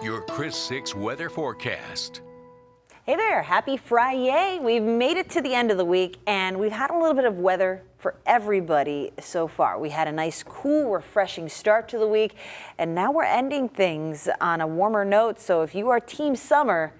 Your Chris 6 weather forecast. Hey there, happy Friday. We've made it to the end of the week and we've had a little bit of weather for everybody so far. We had a nice, cool, refreshing start to the week and now we're ending things on a warmer note. So if you are team summer,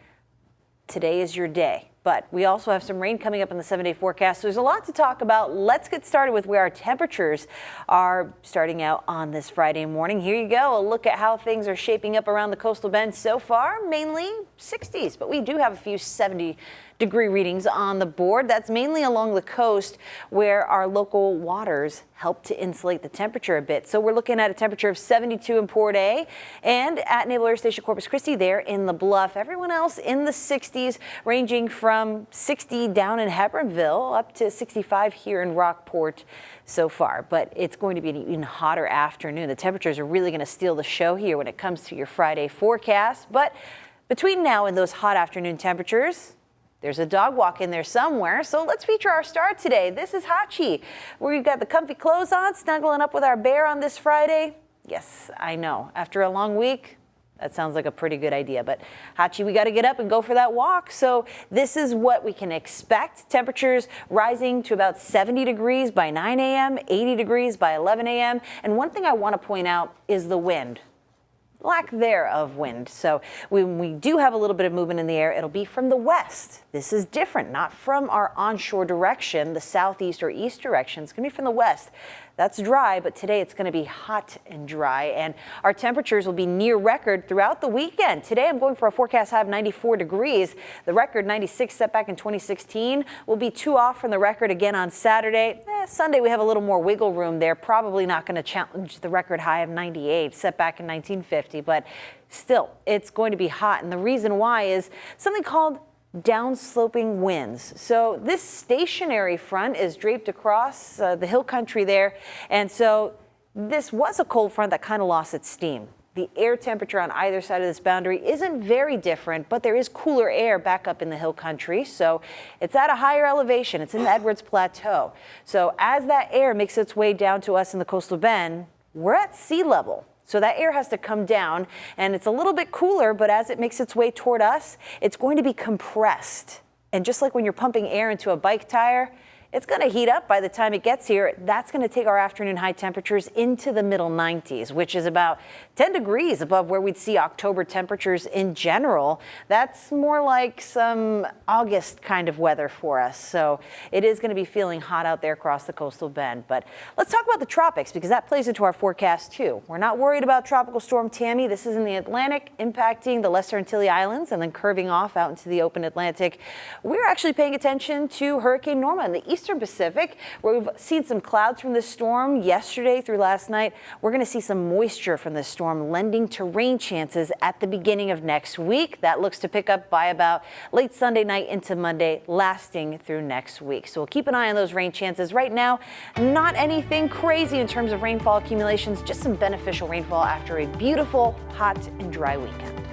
today is your day. But we also have some rain coming up in the 7-day forecast. So there's a lot to talk about. Let's get started with where our temperatures are starting out on this Friday morning. Here you go. A look at how things are shaping up around the coastal bend so far. Mainly 60s, but we do have a few 70-degree readings on the board. That's mainly along the coast where our local waters help to insulate the temperature a bit. So we're looking at a temperature of 72 in Port A and at Naval Air Station Corpus Christi there in the Bluff. Everyone else in the 60s, ranging from 60 down in Hebronville up to 65 here in Rockport so far. But it's going to be an even hotter afternoon. The temperatures are really going to steal the show here when it comes to your Friday forecast. But between now and those hot afternoon temperatures, there's a dog walk in there somewhere, so let's feature our star today. This is Hachi, where we've got the comfy clothes on, snuggling up with our bear on this Friday. Yes, I know, after a long week, that sounds like a pretty good idea, but Hachi, we got to get up and go for that walk. So this is what we can expect. Temperatures rising to about 70 degrees by 9 a.m., 80 degrees by 11 a.m. And one thing I want to point out is the wind. Lack there of wind. So when we do have a little bit of movement in the air, it'll be from the west. This is different, not from our onshore direction, the southeast or east direction. It's going to be from the west. That's dry, but today it's going to be hot and dry, and our temperatures will be near record throughout the weekend. Today I'm going for a forecast high of 94 degrees. The record 96 set back in 2016 will be 2 off from the record again on Saturday. Sunday we have a little more wiggle room there. Probably not going to challenge the record high of 98 set back in 1950, but still it's going to be hot. And the reason why is something called downsloping winds. So this stationary front is draped across the hill country there. And so this was a cold front that kind of lost its steam. The air temperature on either side of this boundary isn't very different, but there is cooler air back up in the hill country. So it's at a higher elevation. It's in the Edwards Plateau. So as that air makes its way down to us in the coastal bend, we're at sea level. So that air has to come down and it's a little bit cooler, but as it makes its way toward us, it's going to be compressed. And just like when you're pumping air into a bike tire, it's going to heat up by the time it gets here. That's going to take our afternoon high temperatures into the middle 90s, which is about 10 degrees above where we'd see October temperatures in general. That's more like some August kind of weather for us. So it is going to be feeling hot out there across the coastal bend. But let's talk about the tropics because that plays into our forecast too. We're not worried about Tropical Storm Tammy. This is in the Atlantic, impacting the Lesser Antilles Islands and then curving off out into the open Atlantic. We're actually paying attention to Hurricane Norma in the Eastern Pacific, where we've seen some clouds from this storm yesterday through last night. We're going to see some moisture from this storm lending to rain chances at the beginning of next week. That looks to pick up by about late Sunday night into Monday, lasting through next week. So we'll keep an eye on those rain chances. Right now, not anything crazy in terms of rainfall accumulations, just some beneficial rainfall after a beautiful, hot and dry weekend.